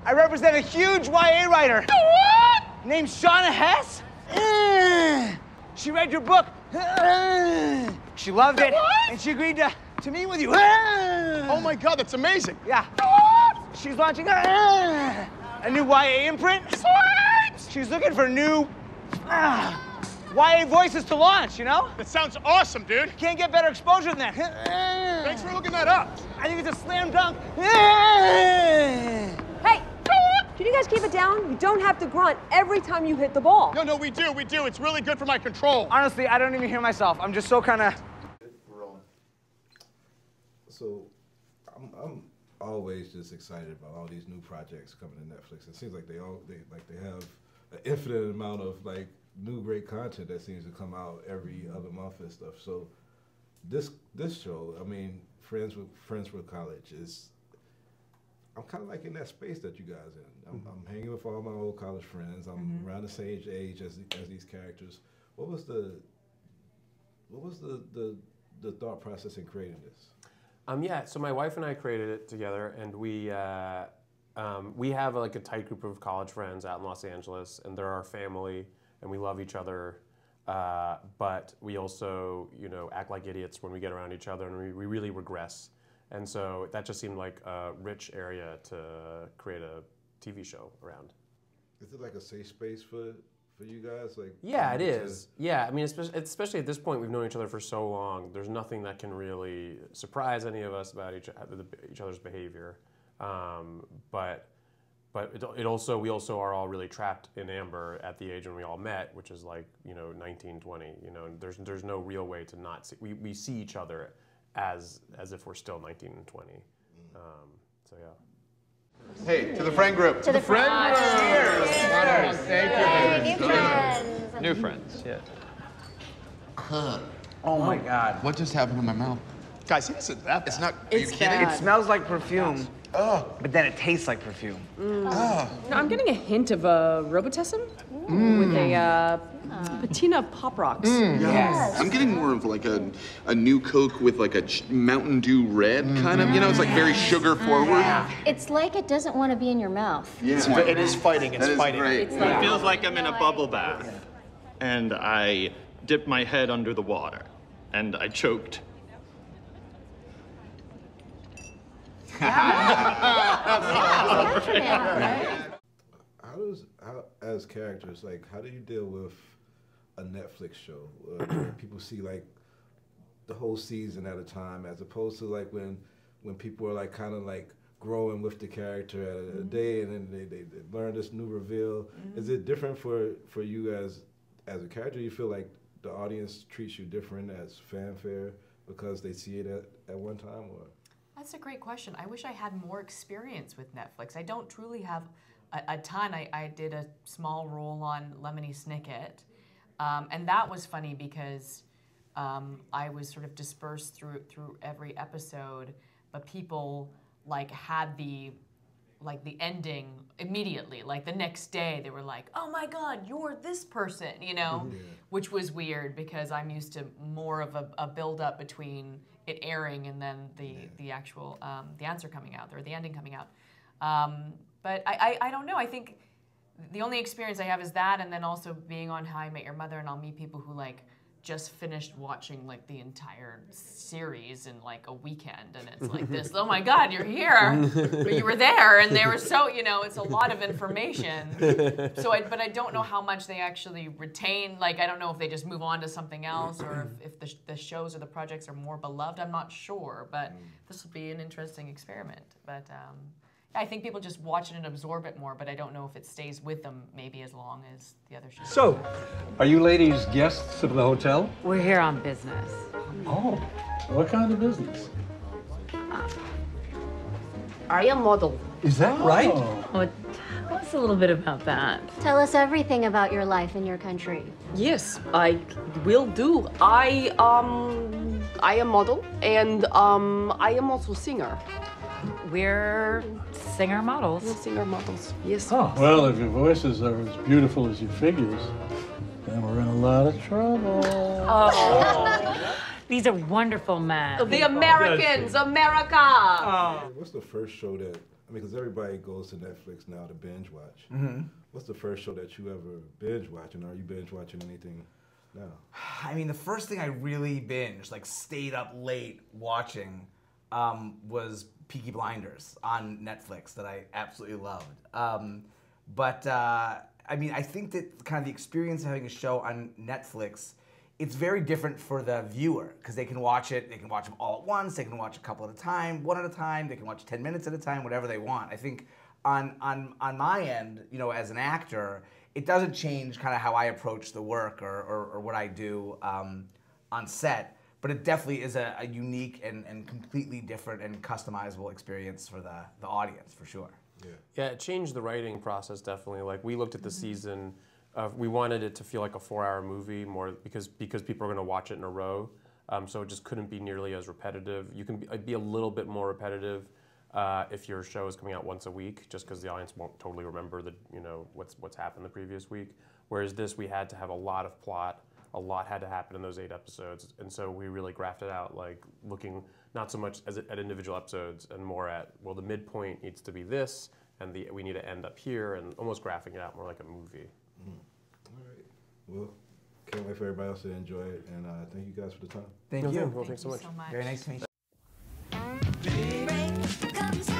I represent a huge YA writer named Shauna Hess. She read your book. She loved it, and she agreed to meet with you. Oh my God, that's amazing. Yeah. She's launching a new YA imprint. She's looking for new YA voices to launch, you know? That sounds awesome, dude. Can't get better exposure than that. Thanks for looking that up. I think it's a slam dunk. Hey, can you guys keep it down? You don't have to grunt every time you hit the ball. No, we do. It's really good for my control. Honestly, I don't even hear myself. I'm just so kind of... So, I'm always just excited about all these new projects coming to Netflix. It seems like they have an infinite amount of like new great content that seems to come out every other month and stuff. So, this show, I mean, Friends with College is. I'm kind of like in that space that you guys in. I'm hanging with all my old college friends. I'm around the same age as these characters. What was the thought process in creating this? Yeah, so my wife and I created it together, and we have like a tight group of college friends out in Los Angeles, and they're our family, and we love each other, but we also, act like idiots when we get around each other, and we really regress. And so that just seemed like a rich area to create a TV show around. Is it like a safe space for you guys? Like, yeah, it is. Yeah, I mean, especially at this point, we've known each other for so long. There's nothing that can really surprise any of us about each other's behavior. But we also are all really trapped in amber at the age when we all met, which is like 19, 20. And there's no real way to not see. We see each other as if we're still 19 and 20. So yeah. Hey, to the friend group. To the friend group. Cheers. Cheers. Thank you. New friends. New friends, yeah. Oh my God. What just happened in my mouth? Guys, it isn't that bad. It's not. Are you kidding? It smells like perfume, but then it tastes like perfume. No, I'm getting a hint of a Robitussin with a patina Pop Rocks. Yes. I'm getting more of like a new Coke with like a Mountain Dew Red kind of. It's like very sugar forward. It's like it doesn't want to be in your mouth. Yeah. It is fighting. It's fighting. Great. It feels like I'm in a bubble bath, and I dipped my head under the water, and I choked. As characters, like, how do you deal with a Netflix show? People see like the whole season at a time, as opposed to like when people are like kind of like growing with the character at a day, and then they learn this new reveal. Is it different for you as a character? You feel like the audience treats you different as fanfare because they see it at one time, or? That's a great question. I wish I had more experience with Netflix. I don't truly have a ton. I did a small role on Lemony Snicket, and that was funny because I was sort of dispersed through every episode, but people like had the ending immediately. Like the next day, they were like, "Oh my God, you're this person," which was weird because I'm used to more of a build-up between it airing and then the actual the answer coming out or the ending coming out. But I don't know. I think the only experience I have is that, and then also being on How I Met Your Mother, and I'll meet people who like just finished watching like the entire series in like a weekend, and it's like this. Oh my God, you're here, but you were there, and they were so it's a lot of information. So, but I don't know how much they actually retain. Like I don't know if they just move on to something else, or if the shows or the projects are more beloved. I'm not sure, but this will be an interesting experiment. But I think people just watch it and absorb it more, but I don't know if it stays with them maybe as long as the other shows. So, are you ladies guests of the hotel? We're here on business. Oh, what kind of business? I am model. Is that right? Oh, tell us a little bit about that. Tell us everything about your life in your country. Yes, I will do. I am model, and I am also singer. We're singer models. We're singer models, yes. Oh, well, if your voices are as beautiful as your figures, then we're in a lot of trouble. Oh, these are wonderful men. The Americans, America! What's the first show that I mean, because everybody goes to Netflix now to binge watch. Mhm. What's the first show that you ever binge watching? Are you binge watching anything now? I mean, the first thing I really binged, like stayed up late watching, was Peaky Blinders on Netflix that I absolutely loved. I mean, I think that kind of the experience of having a show on Netflix, it's very different for the viewer because they can watch them all at once, they can watch a couple at a time, one at a time, they can watch 10 minutes at a time, whatever they want. I think on my end, you know, as an actor, it doesn't change kind of how I approach the work or what I do on set, but it definitely is a unique and completely different and customizable experience for the audience, for sure. Yeah, it changed the writing process definitely. Like we looked at the season, we wanted it to feel like a 4-hour movie more because people are going to watch it in a row. So it just couldn't be nearly as repetitive. You can be a little bit more repetitive if your show is coming out once a week, just because the audience won't totally remember what's happened the previous week. Whereas this, we had to have a lot of plot. A lot had to happen in those 8 episodes, and so we really graphed it out, like looking not so much at individual episodes and more at, well, the midpoint needs to be this, and we need to end up here, and almost graphing it out more like a movie. All right. Well, can't wait for everybody else to enjoy it, and thank you guys for the time. Thank you. Well, thanks so much. Very nice to meet you. Rain comes